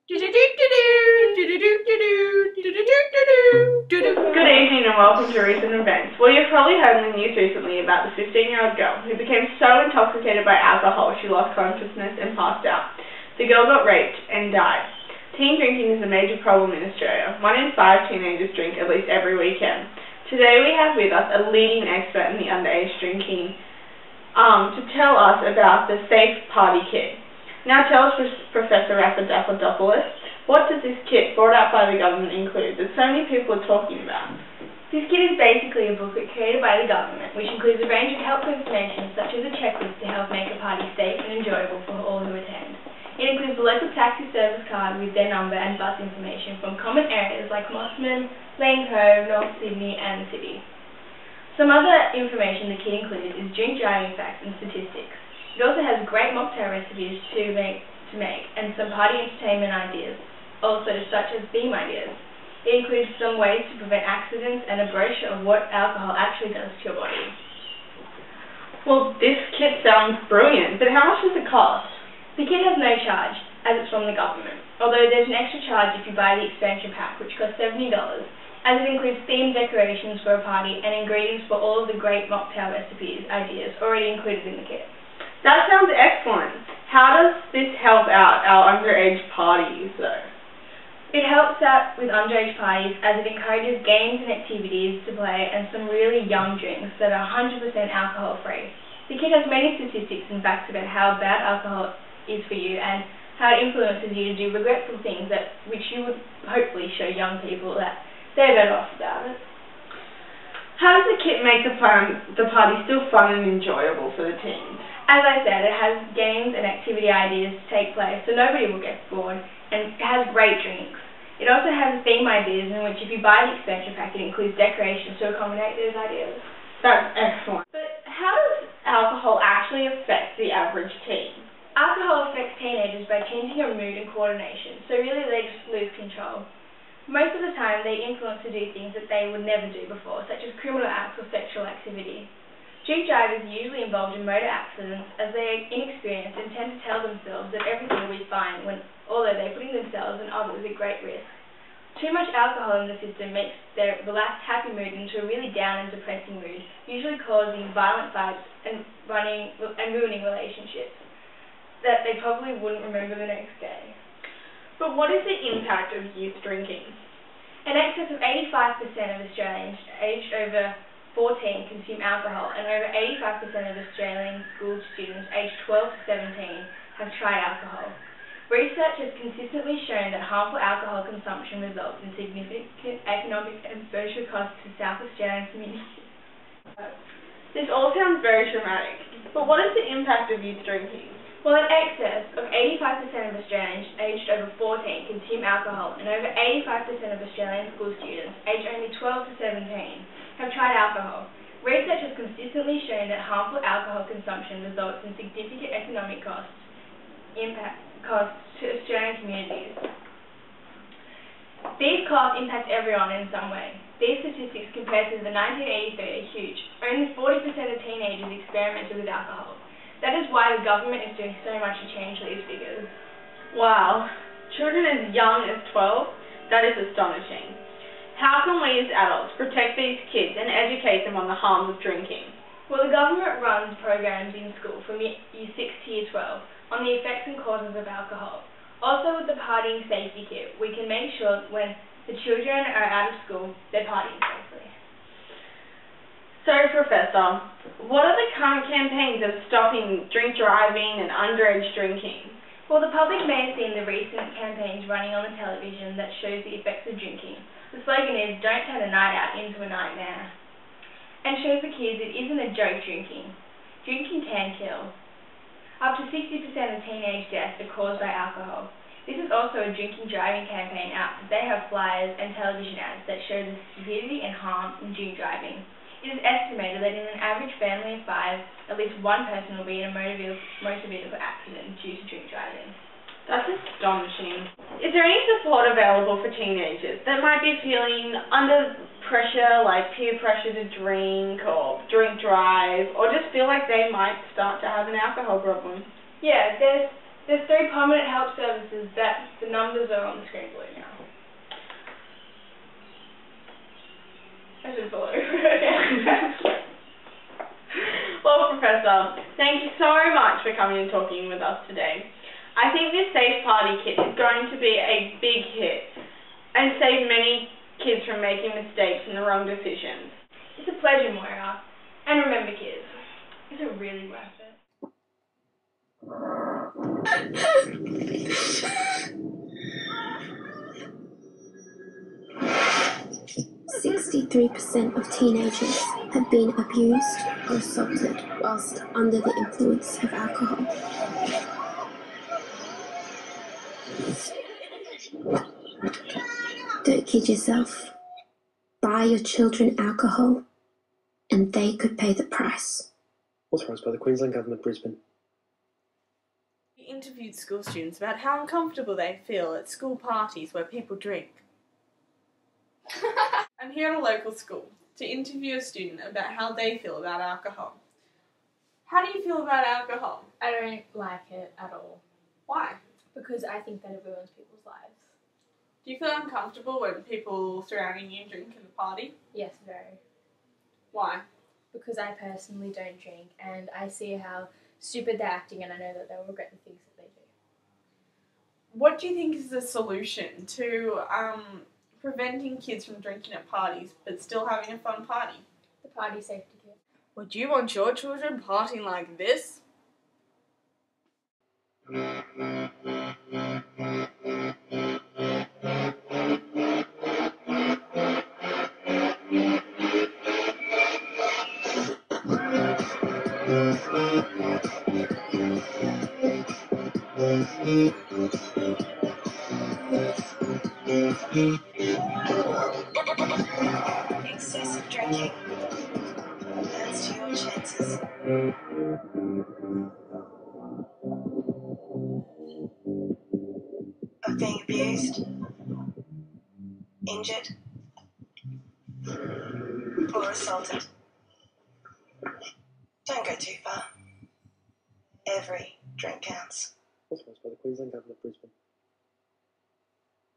Good evening and welcome to recent events. Well, you've probably heard in the news recently about the 15-year-old girl who became so intoxicated by alcohol she lost consciousness and passed out. The girl got raped and died. Teen drinking is a major problem in Australia. 1 in 5 teenagers drink at least every weekend. Today we have with us a leading expert in the underage drinking to tell us about the Safe Party Kit. Now tell us, Professor Rapidopoulos, what does this kit brought out by the government include that so many people are talking about? This kit is basically a booklet created by the government, which includes a range of helpful information such as a checklist to help make a party safe and enjoyable for all who attend. It includes the local taxi service card with their number and bus information from common areas like Mossman, Lane Cove, North Sydney and the city. Some other information the kit includes is drink driving facts and statistics. It also has great mocktail recipes to make and some party entertainment ideas, also such as theme ideas. It includes some ways to prevent accidents and a brochure of what alcohol actually does to your body. Well, this kit sounds brilliant, but how much does it cost? The kit has no charge, as it's from the government, although there's an extra charge if you buy the expansion pack, which costs $70, as it includes themed decorations for a party and ingredients for all of the great mocktail recipes ideas already included in the kit. That sounds excellent. How does this help out our underage parties, though? It helps out with underage parties as it encourages games and activities to play and some really yum drinks that are 100% alcohol-free. The kit has many statistics and facts about how bad alcohol is for you and how it influences you to do regretful things which you would hopefully show young people that they're better off without it. How does the kit make the party still fun and enjoyable for the teens? As I said, it has games and activity ideas to take place so nobody will get bored, and it has great drinks. It also has theme ideas in which if you buy the expansion pack it includes decorations to accommodate those ideas. That's excellent. But how does alcohol actually affect the average teen? Alcohol affects teenagers by changing your mood and coordination, so really they just lose control. Most of the time they influence to do things that they would never do before, such as criminal acts or sexual activity. Drink drivers are usually involved in motor accidents as they are inexperienced and tend to tell themselves that everything will be fine although they're putting themselves and others at great risk. Too much alcohol in the system makes their relaxed, happy mood into a really down and depressing mood, usually causing violent fights and ruining relationships that they probably wouldn't remember the next day. But what is the impact of youth drinking? In excess of 85% of Australians aged over 14 consume alcohol, and over 85% of Australian school students aged 12 to 17 have tried alcohol. Research has consistently shown that harmful alcohol consumption results in significant economic and social costs to South Australian communities. This all sounds very traumatic, but what is the impact of youth drinking? Well, in excess of 85% of Australians aged over 14 consume alcohol, and over 85% of Australian school students aged only 12 to 17 have tried alcohol. Research has consistently shown that harmful alcohol consumption results in significant economic costs to Australian communities. These costs impact everyone in some way. These statistics compared to the 1983 are huge. Only 40% of teenagers experimented with alcohol. That is why the government is doing so much to change these figures. Wow. Children as young as 12? That is astonishing. How can we as adults protect these kids and educate them on the harms of drinking? Well, the government runs programs in school from year 6 to year 12 on the effects and causes of alcohol. Also with the partying safety kit, we can make sure when the children are out of school, they're partying safely. So, Professor, what are the current campaigns of stopping drink driving and underage drinking? Well, the public may have seen the recent campaigns running on the television that shows the effects of drinking. The slogan is, "Don't turn a night out into a nightmare," and shows the kids it isn't a joke drinking. Drinking can kill. Up to 60% of teenage deaths are caused by alcohol. This is also a drinking driving campaign out as they have flyers and television ads that show the stupidity and harm in drink driving. It is estimated that in an average family of 5, at least one person will be in a motor vehicle accident due to drink driving. That's astonishing. Is there any support available for teenagers that might be feeling under pressure, like peer pressure to drink or drink drive, or just feel like they might start to have an alcohol problem? Yeah, there's 3 prominent help services that the numbers are on the screen below now. That is below. Well, Professor, thank you so much for coming and talking with us today. I think this Safe Party kit is going to be a big hit and save many kids from making mistakes and the wrong decisions. It's a pleasure, Moira. And remember, kids, is it really worth it? 63% of teenagers have been abused or assaulted whilst under the influence of alcohol. Don't kid yourself. Buy your children alcohol, and they could pay the price. Authorised by the Queensland Government, Brisbane. We interviewed school students about how uncomfortable they feel at school parties where people drink. I'm here at a local school to interview a student about how they feel about alcohol. How do you feel about alcohol? I don't like it at all. Why? Because I think that it ruins people's lives. Do you feel uncomfortable when people surrounding you drink at a party? Yes, very. Why? Because I personally don't drink and I see how stupid they're acting and I know that they'll regret the things that they do. What do you think is the solution to preventing kids from drinking at parties but still having a fun party? The party safety kit. Would you want your children partying like this? Excessive drinking adds to your chances of being abused, injured, or assaulted. Don't go too far. Every drink counts. Authorised by the Queensland Government, Brisbane.